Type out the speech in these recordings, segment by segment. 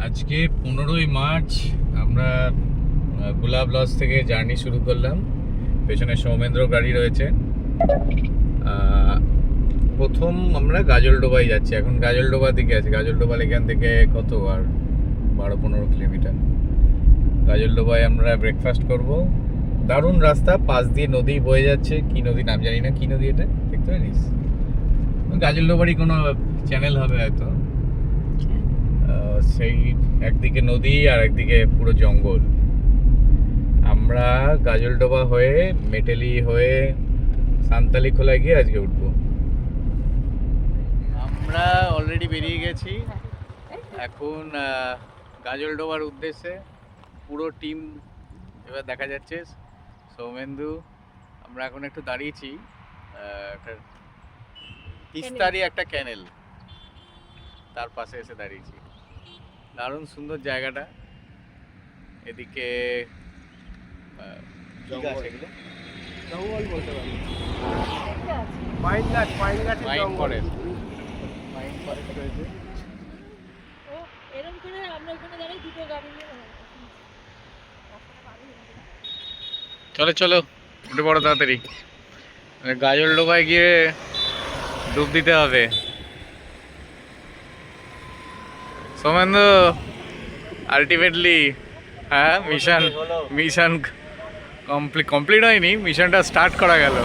আজকে 15ই মার্চ আমরা গুলাব লজ থেকে জার্নি শুরু করলাম। পেছনে সৌমেন্দ্র গাড়ি রয়েছে। প্রথম আমরা গাজলডোবায় যাচ্ছি। এখন গাজলডোবা দিকে আছি। গাজলডোবা এখান থেকে কত আর 12-15 কিলোমিটার। গাজলডোবায় আমরা ব্রেকফাস্ট করব। দারুণ রাস্তা, পাশ দিয়ে নদী বয়ে যাচ্ছে। কি নদী নাম জানি না, কি নদী এটা দেখতে পারিস? গাজলডোবারই কোনো চ্যানেল হবে হয়তো। সেই একদিকে নদী আর একদিকে পুরো জঙ্গল। আমরা গাজলডোবা হয়ে মেটেলি হয়ে সান্তালি খোলায় গিয়ে আজকে উঠবো। আমরা অলরেডি বেরিয়ে গেছি। এখন গাজলডোবার উদ্দেশ্যে পুরো টিম এবার দেখা যাচ্ছে। সৌমেন্দু, আমরা এখন একটু দাঁড়িয়েছি একটা তিস্তারি একটা ক্যানেল, তার পাশে এসে দাঁড়িয়েছি। দারুণ সুন্দর জায়গাটা। এদিকে জঙ্গল বলতে পারি, পাইন ফরেস্ট রয়েছে। চলো চলো উঠে পড়ো তাড়াতাড়ি। গাজলডোবায় গিয়ে ডুব দিতে হবে। সোমেন্দু, আলটিমেটলি হ্যাঁ মিশন কমপ্লিট হয়নি, মিশনটা স্টার্ট করা গেল।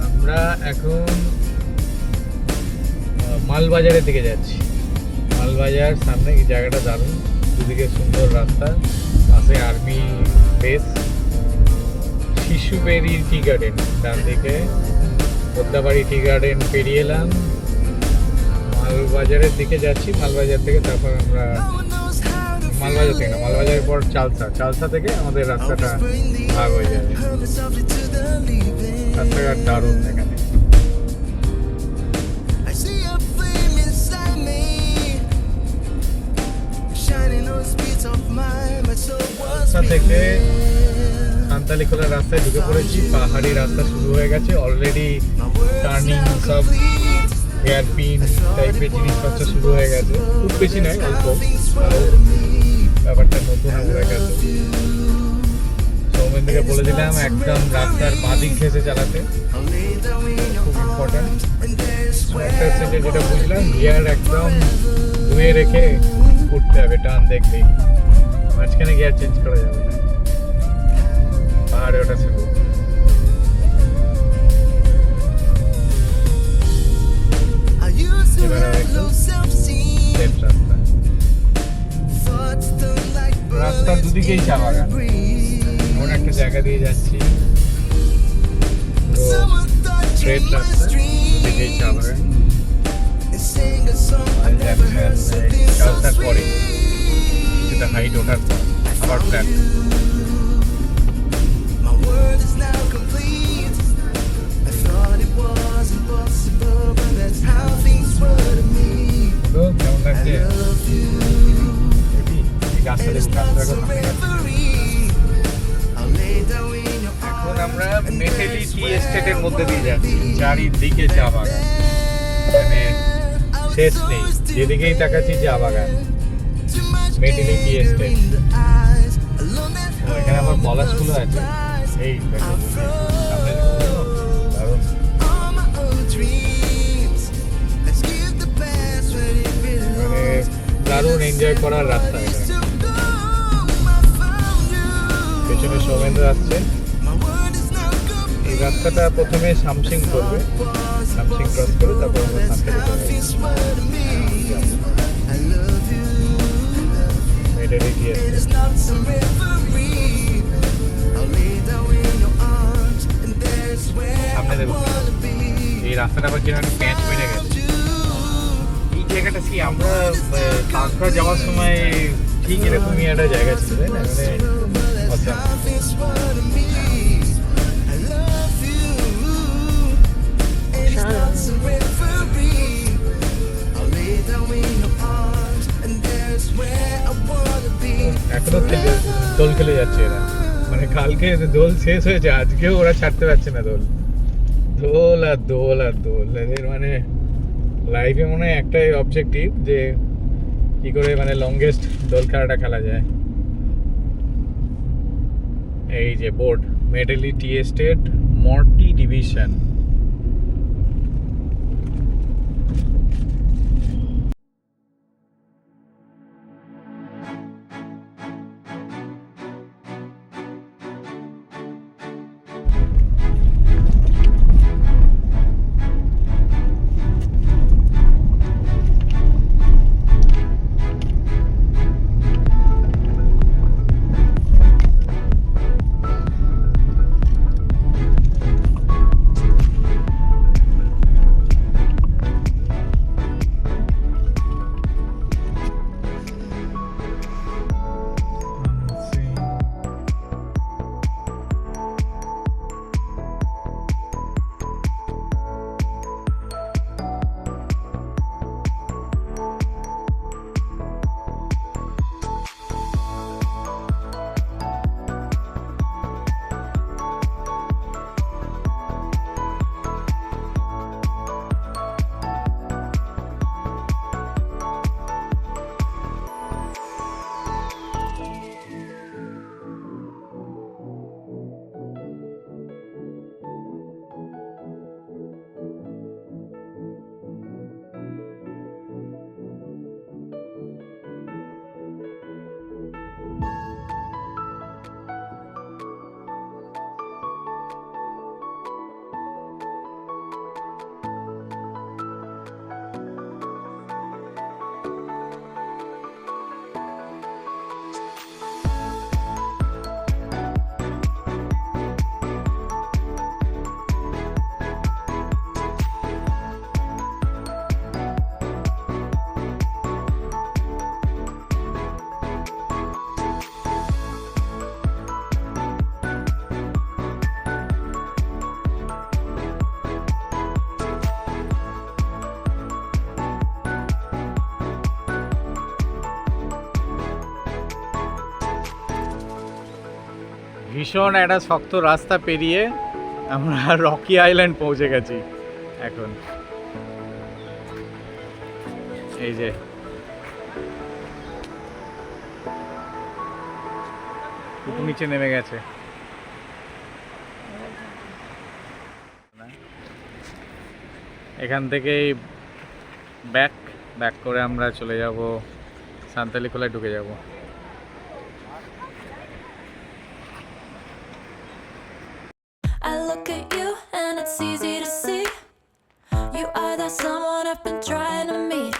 আমরা এখন মালবাজারের দিকে যাচ্ছি। মালবাজার সামনে এই জায়গাটা দারুণ, দুদিকে সুন্দর রাস্তা, পাশে আর্মি বেস, শিশুবেরি টি গার্ডেন ডান দিকে, পদ্মাবাড়ি টি গার্ডেন পেরিয়ে এলাম, মালবাজারের দিকে যাচ্ছি। মালবাজার থেকে তারপর আমরা মালবাজারের পর চালসা থেকে আমাদের রাস্তাটা ভাগ হয়ে যাবে। রাস্তাঘাট দারুণ এখানে। থেকে সান্তালি খোলার রাস্তায় ঢুকে পড়েছি। পাহাড়ি রাস্তা শুরু হয়ে গেছে অলরেডি। টার্নিং সব হেয়ারপিন টাইপের জিনিসপত্র শুরু হয়ে গেছে। খুব বেশি নয়, অল্প। ব্যাপারটা নতুন হয়ে গেছে। সৌমেন্দ্রকে বলে দিলাম একদম রাস্তার বাঁদিক ঘেঁষে চালাতে, খুব ইম্পর্টেন্ট। একটা হচ্ছে যেটা বুঝলাম, গিয়ার একদম ধুয়ে রেখে উঠতে হবে। টান দেখলেই মাঝখানে গিয়ার চেঞ্জ করা যাবে না। পাহাড়ে ওটা ছিল। রাস্তার দুদিকেই চা বাগান। এমন একটা জায়গা দিয়ে যাচ্ছি, স্ট্রেট রাস্তা, দুদিকেই চা বাগান। চালসার পরে কিছুটা হাইট ওঠার পর আবার ফ্ল্যাট। কেমন লাগছে? এখন আমরা মেটেলি টি এস্টেটের মধ্যে দিয়ে যাচ্ছি। চারিদিকে চা বাগান, মানে শেষ নেই। যেদিকেই তাকাচ্ছি চা বাগান। Meteli tea estate. এখানে আবার পলাশগুলো আছে। এই দারুণ এনজয় করার রাস্তা। পেছনে সৌমেন্দ্র আসছে। এই রাস্তাটা প্রথমে শামসিং করবে, শামসিং ক্রস করে তারপর আমরা এটা রেডি আছে। সামনে দেখুন এই রাস্তাটা আবার কিরকম একটা প্যাঁচ বেড়ে গেছে। এই জায়গাটা কি আমরা কাঁকড়া যাওয়ার সময় ঠিক এরকমই একটা জায়গা ছিল, তাই না? এখনো দোল খেলে যাচ্ছে এরা, মানে কালকে দোল শেষ হয়েছে, আজকেও ওরা ছাড়তে পারছে না দোল। দোল আর দোল আর দোল, এদের মানে লাইফে মনে হয় একটাই অবজেক্টিভ যে কি করে মানে লংগেস্ট দোল খেলাটা খেলা যায়। এই যে বোর্ড, মেডেলি টি এস্টেট মর্টি ডিভিশন। ভীষণ একটা শক্ত রাস্তা পেরিয়ে আমরা রকি আইল্যান্ড পৌঁছে গেছি এখন। এই যে একটু নিচে নেমে গেছে। এখান থেকেই ব্যাক করে আমরা চলে যাব সান্তালিখোলায়, ঢুকে যাব। I look at you and it's easy to see you are that someone I've been trying to meet.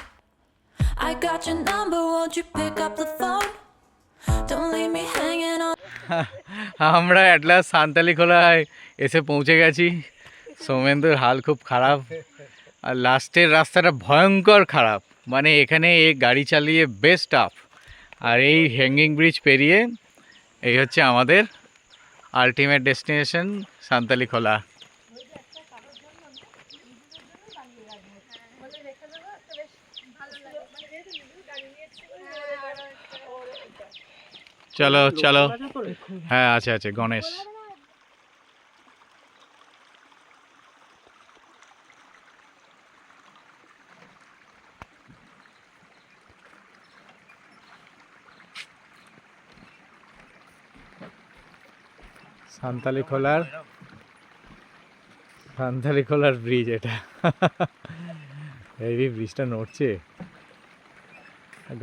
I got your number, won't you pick up the phone? Don't leave me hanging on. আমরা at last সান্তালিখোলায় এসে পৌঁছে গেছি। সৌমেন্দ্রর হাল খুব খারাপ, আর লাস্টের রাস্তাটা ভয়ঙ্কর খারাপ, মানে এখানে এই গাড়ি চালিয়ে বেশ টাফ। আর এই হ্যাঙ্গিং ব্রিজ পেরিয়ে এই হচ্ছে আমাদের আলটিমেট ডেস্টিনেশন সান্তালিখোলা। চলো চলো, হ্যাঁ আছে আছে গণেশ। সান্তালিখোলার ব্রিজ এটা। এই ব্রিজটা নড়ছে,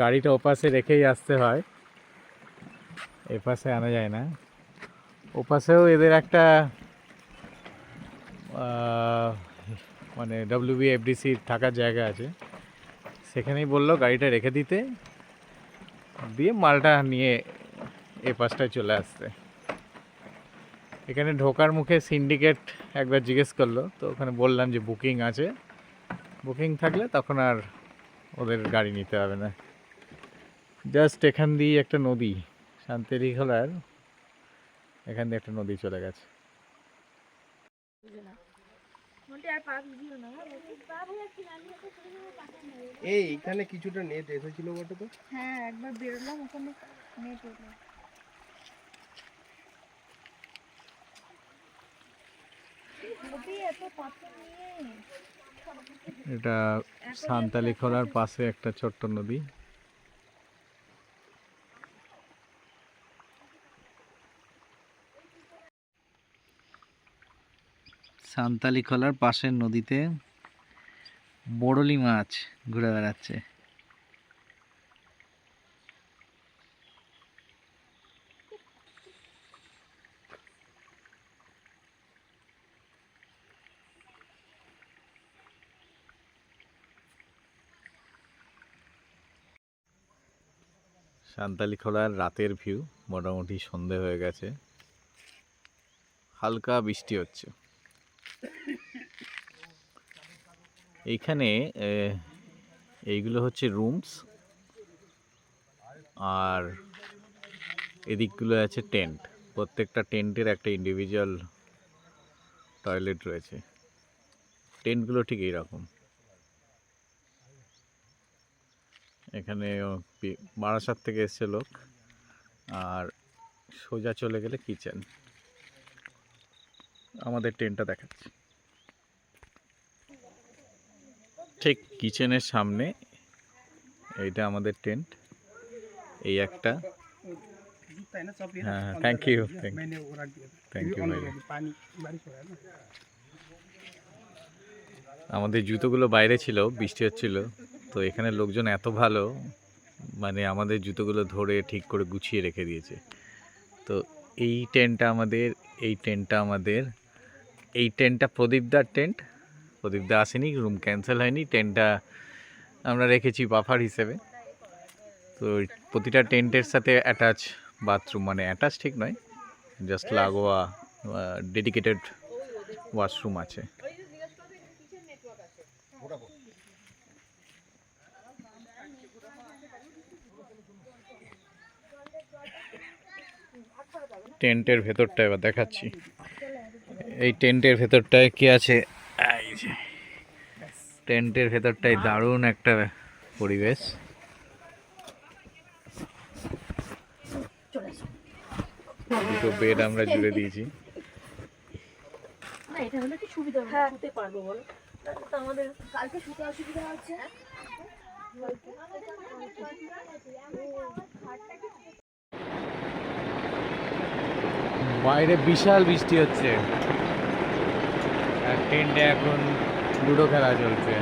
গাড়িটা ওপাশে রেখেই আসতে হয়, এপাশে আনা যায় না। ওপাশেও এদের একটা আহ, মানে WBFDC থাকার জায়গা আছে, সেখানেই বললো গাড়িটা রেখে দিতে, দিয়ে মালটা নিয়ে এ পাশটায় চলে আসতে। এখানে ঢোকার মুখে সিন্ডিকেট একবার জিজ্ঞেস করলো, তো ওখানে বললাম যে বুকিং আছে, বুকিং থাকলে তখন আর ওদের গাড়ি নিতে হবে না। জাস্ট এখান দিয়ে একটা নদী, শান্তিরিখলার এখান দিয়ে একটা নদী চলে গেছে। এই এখানে কিছুটা নেট এসেছিল বটে তো। হ্যাঁ একবার বেরোলাম ওখানে নেট উঠলো। নদী এত পাথর নিয়ে এটা সান্তালিখলার পাশে একটা ছোট্ট নদী। সান্তালিখলার পাশের নদীতে বড়লি মাছ ঘুরে বেড়াচ্ছে। সান্তালিখলার রাতের ভিউ, মোটামুটি সন্ধে হয়ে গেছে, হালকা বৃষ্টি হচ্ছে। এইখানে এইগুলো হচ্ছে রুমস, আর এদিকগুলো আছে টেন্ট। প্রত্যেকটা টেন্টের একটা ইন্ডিভিজুয়াল টয়লেট রয়েছে। টেন্টগুলো ঠিক এইরকম। এখানে বারাসাত থেকে এসছে লোক, আর সোজা চলে গেলে কিচেন। আমাদের টেন্টটা দেখাচ্ছি, ঠিক কিচেনের সামনে। এইটা আমাদের টেন্ট, এই একটা। हाँ थैंक यू थैंक यू भाई। আমাদের জুতোগুলো বাইরে ছিল, বৃষ্টি হচ্ছিল, তো এখানে লোকজন এত ভালো, মানে আমাদের জুতোগুলো ধরে ঠিক করে গুছিয়ে রেখে দিয়েছে। তো এই টেন্টটা আমাদের, এই টেন্টটা আমাদের, এই টেন্টটা প্রদীপদার টেন্ট। প্রদীপদা আসেনি, রুম ক্যান্সেল হয়নি, টেন্টটা আমরা রেখেছি বাফার হিসেবে। তো প্রতিটা টেন্টের সাথে অ্যাটাচ বাথরুম, মানে অ্যাটাচ ঠিক নয়, জাস্ট লাগোয়া ডেডিকেটেড ওয়াশরুম আছে। টেন্টের ভেতরটা এবার দেখাচ্ছি। এই টেন্টের ভেতরটায় কি আছে, এই যে টেন্টের ভেতরটায় দারুণ একটা পরিবেশ। দুটো বেড আমরা জুড়ে দিয়েছি। না এটা হলে কি সুবিধা হবে, হ্যাঁ শুতে পারবো বলো। তো আমাদের কালকে শুতে অসুবিধা হচ্ছে। বাইরে বিশাল বৃষ্টি হচ্ছে, আর টেন্টে এখন লুডো খেলা চলছে।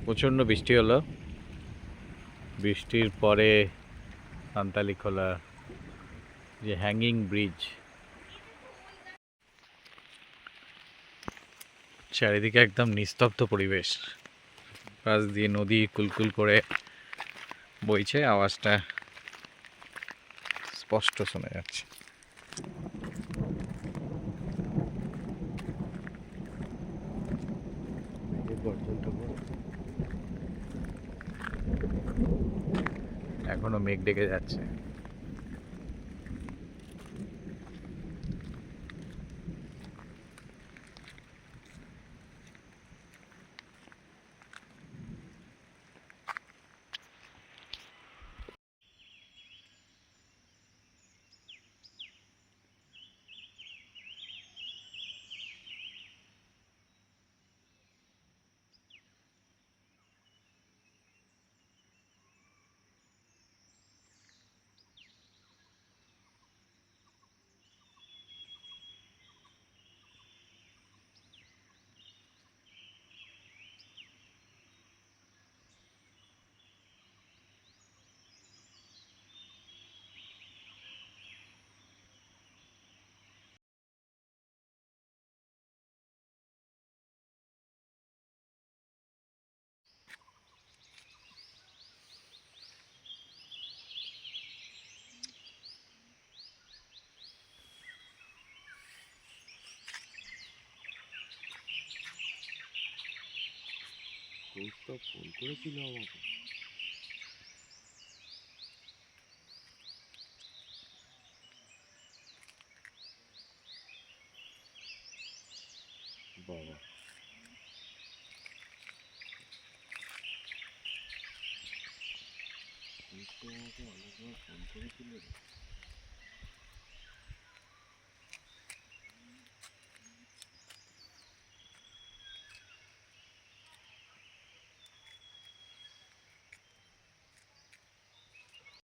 প্রচণ্ড বৃষ্টি হলো, বৃষ্টির পরে সান্তালিখলা যে হ্যাঙ্গিং ব্রিজ, চারিদিকে একদম নিস্তব্ধ পরিবেশ, পাশ দিয়ে নদী কুলকুল করে বইছে, আওয়াজটা স্পষ্ট শোনা যাচ্ছে। এখনো মেঘ ডেকে যাচ্ছে। তো ফোন করেছিল আমাকে। বাবা আমাকে অনেকবার ফোন করেছিল রে।